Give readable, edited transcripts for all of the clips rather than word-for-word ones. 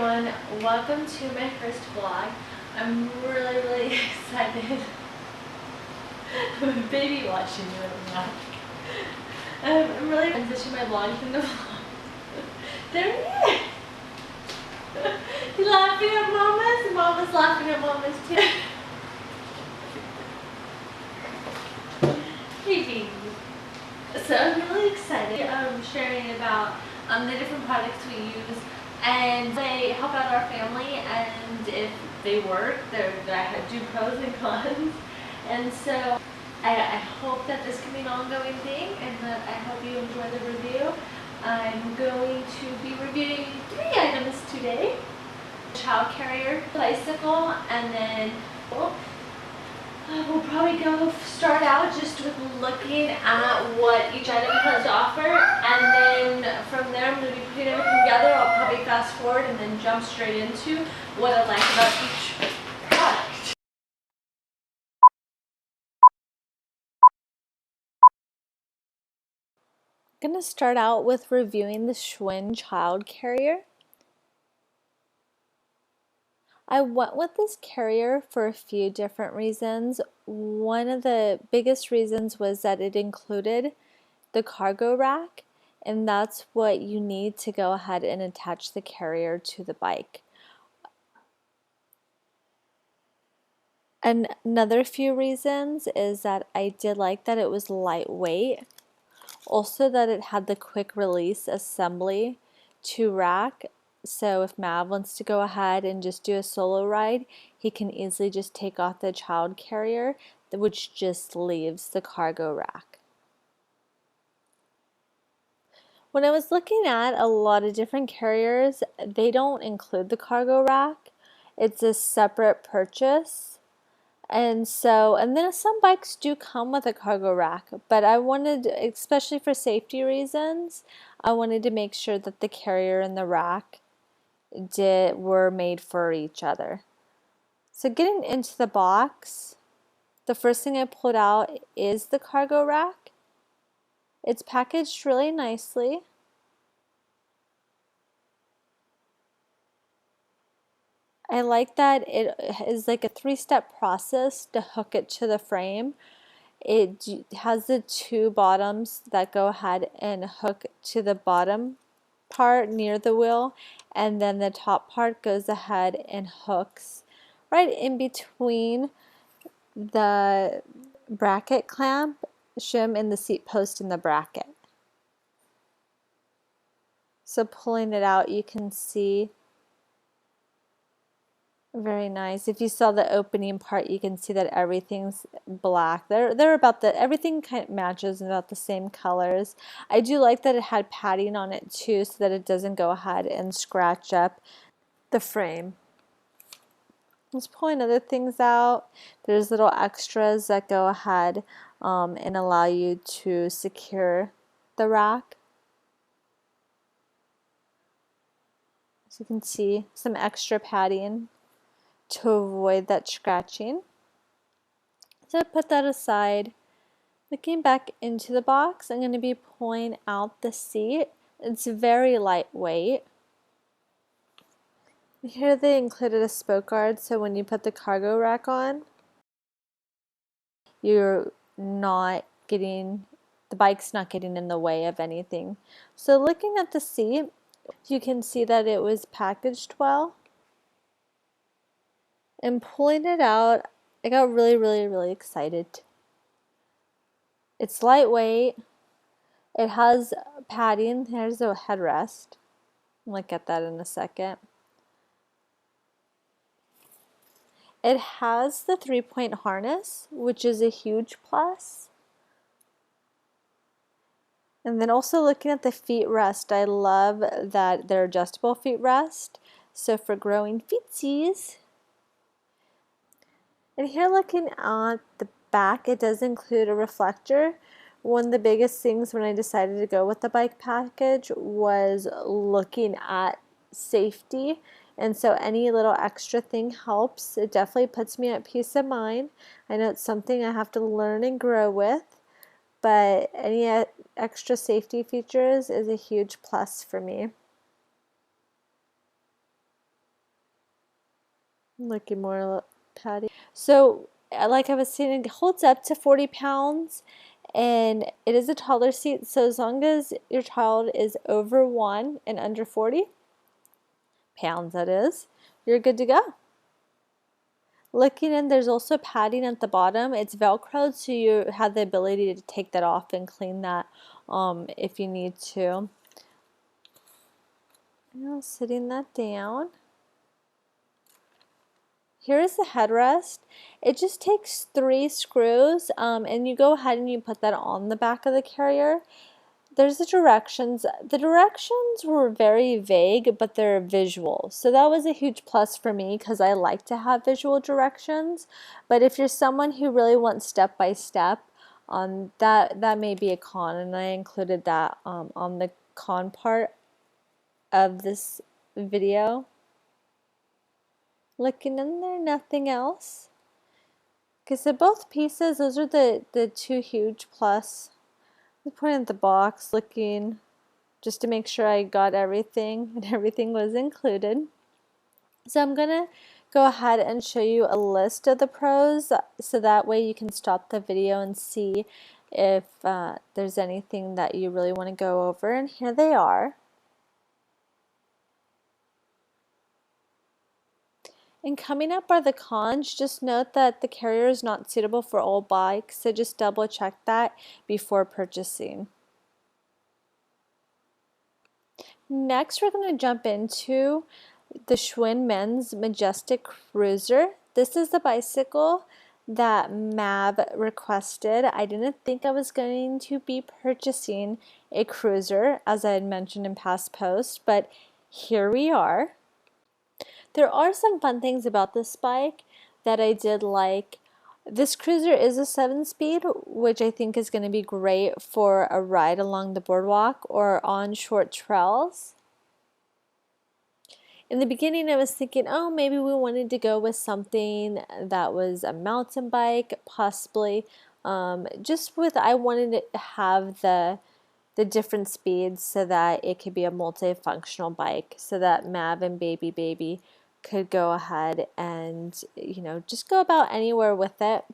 everyone, welcome to my first vlog. I'm really excited. I'm a baby watching you vlog. I'm really transitioning my vlog into vlog. There he is! He's laughing at Mama's, Mama's laughing at Mama's too. Hey baby. So I'm really excited. I'm sharing about the different products we use and they help out our family, and if they work, I do pros and cons. And so I hope that this can be an ongoing thing and that I hope you enjoy the review. I'm going to be reviewing 3 items today. Child carrier, bicycle, and then we'll probably start out just with looking at what each item has to offer, and then from there I'm going to be putting everything together. I'll probably fast forward and then jump straight into what I like about each product. I'm going to start out with reviewing the Schwinn child carrier. I went with this carrier for a few different reasons. One of the biggest reasons was that it included the cargo rack, and that's what you need to go ahead and attach the carrier to the bike. And another few reasons is that I did like that it was lightweight, also that it had the quick release assembly to rack. So if Mav wants to go ahead and just do a solo ride, he can easily just take off the child carrier, which just leaves the cargo rack. When I was looking at a lot of different carriers, they don't include the cargo rack. It's a separate purchase. And then some bikes do come with a cargo rack, but I wanted, especially for safety reasons, I wanted to make sure that the carrier and the rack were made for each other. So getting into the box, the first thing I pulled out is the cargo rack. It's packaged really nicely. I like that it is like a 3-step process to hook it to the frame. It has the 2 bottoms that go ahead and hook to the bottom part near the wheel, and then the top part goes ahead and hooks right in between the bracket clamp, shim, and the seat post in the bracket. So pulling it out, you can see very nice. If you saw the opening part, you can see that everything's black. Everything kind of matches about the same colors. I do like that it had padding on it too, so that it doesn't go ahead and scratch up the frame. Let's pulling other things out. There's little extras that go ahead and allow you to secure the rack. So you can see some extra padding to avoid that scratching. So put that aside. Looking back into the box, I'm going to be pulling out the seat. It's very lightweight. Here they included a spoke guard, so when you put the cargo rack on, the bike's not getting in the way of anything. So looking at the seat, you can see that it was packaged well. And pulling it out, I got really excited. It's lightweight. It has padding. There's a headrest. I'll look at that in a second. It has the 3-point harness, which is a huge plus. And then also looking at the feet rest, I love that they're adjustable feet rest. So for growing feetsies. And here looking at the back, it does include a reflector. One of the biggest things when I decided to go with the bike package was looking at safety. And so any little extra thing helps. It definitely puts me at peace of mind. I know it's something I have to learn and grow with, but any extra safety features is a huge plus for me. Looking more patty. So, like I was saying, it holds up to 40 pounds and it is a toddler seat. So, as long as your child is over 1 and under 40 pounds, that is, you're good to go. Looking in, there's also padding at the bottom. It's Velcroed, so you have the ability to take that off and clean that if you need to. Now, sitting that down. Here is the headrest. It just takes 3 screws and you go ahead and you put that on the back of the carrier. There's the directions. The directions were very vague, but they're visual. So that was a huge plus for me because I like to have visual directions. But if you're someone who really wants step by step, that may be a con, and I included that on the con part of this video. Looking in there, nothing else. Because they're both pieces, those are the 2 huge plus. I put in the box looking just to make sure I got everything and everything was included. So I'm going to go ahead and show you a list of the pros so that way you can stop the video and see if there's anything that you really want to go over. And here they are. And coming up are the cons. Just note that the carrier is not suitable for all bikes, so just double check that before purchasing. Next, we're going to jump into the Schwinn Men's Majestic Cruiser. This is the bicycle that Mav requested. I didn't think I was going to be purchasing a cruiser, as I had mentioned in past posts, but here we are. There are some fun things about this bike that I did like. This cruiser is a 7-speed, which I think is going to be great for a ride along the boardwalk or on short trails. In the beginning, I was thinking, oh, maybe we wanted to go with something that was a mountain bike, possibly. I wanted to have the different speeds so that it could be a multifunctional bike, so that Mav and baby could go ahead and, you know, just go about anywhere with it.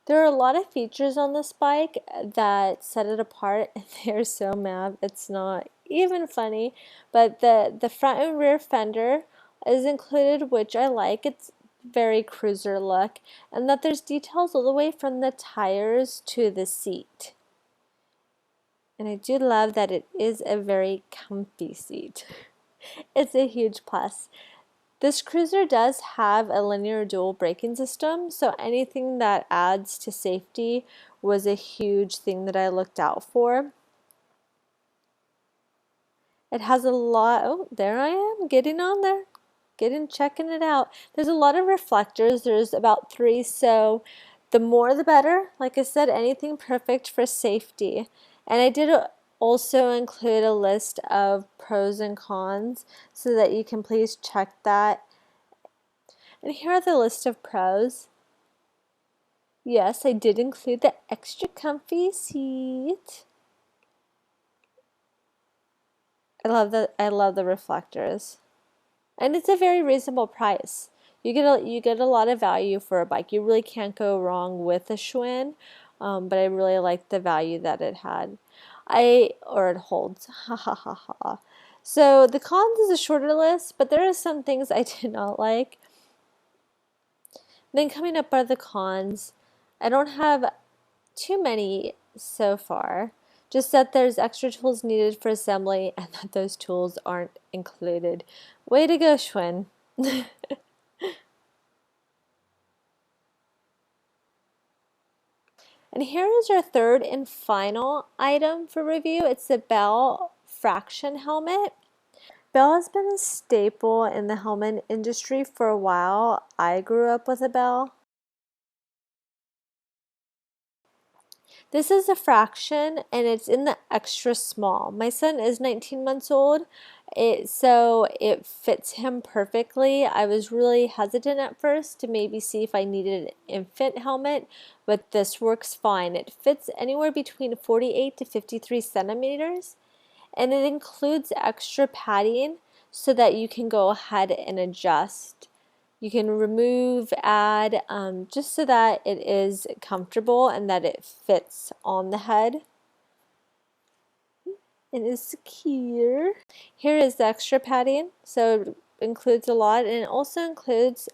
There are a lot of features on this bike that set it apart, and they're so Mav, it's not even funny. But the front and rear fender is included, which I like. It's very cruiser look, and that there's details all the way from the tires to the seat. And I do love that it is a very comfy seat. It's a huge plus. This cruiser does have a linear dual braking system, so anything that adds to safety was a huge thing that I looked out for. It has a lot, oh, there I am, getting on there, checking it out. There's a lot of reflectors, there's about 3, so the more the better. Like I said, anything perfect for safety. And I did also include a list of pros and cons so that you can please check that. And here are the list of pros. Yes, I did include the extra comfy seat. I love the reflectors. And it's a very reasonable price. You get a lot of value for a bike. You really can't go wrong with a Schwinn, but I really like the value that it had. Or it holds. Ha ha ha ha. So the cons is a shorter list, but there are some things I did not like. Then coming up are the cons. I don't have too many so far. Just that there's extra tools needed for assembly and that those tools aren't included. Way to go, Schwinn. And here is our third and final item for review. It's the Bell Fraction helmet. Bell has been a staple in the helmet industry for a while. I grew up with a Bell. This is a fraction and it's in the extra small. My son is 19 months old, so it fits him perfectly. I was really hesitant at first to maybe see if I needed an infant helmet, but this works fine. It fits anywhere between 48 to 53 centimeters, and it includes extra padding so that you can go ahead and adjust You can remove, add, just so that it is comfortable and that it fits on the head. It is secure. Here is the extra padding, so it includes a lot, and it also includes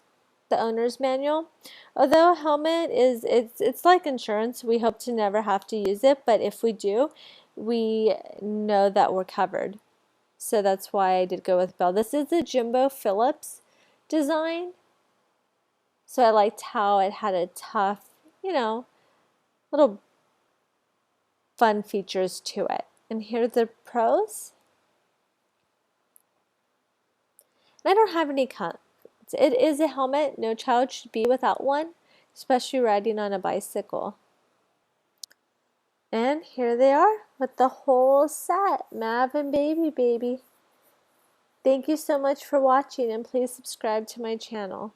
the owner's manual. Although a helmet is it's like insurance, we hope to never have to use it, but if we do, we know that we're covered. So that's why I did go with Bell. This is the Jimbo Phillips design. So I liked how it had a tough, you know, little fun features to it. And here are the pros. And I don't have any cons. It is a helmet. No child should be without one, especially riding on a bicycle. And here they are with the whole set, Mav and Baby. Thank you so much for watching, and please subscribe to my channel.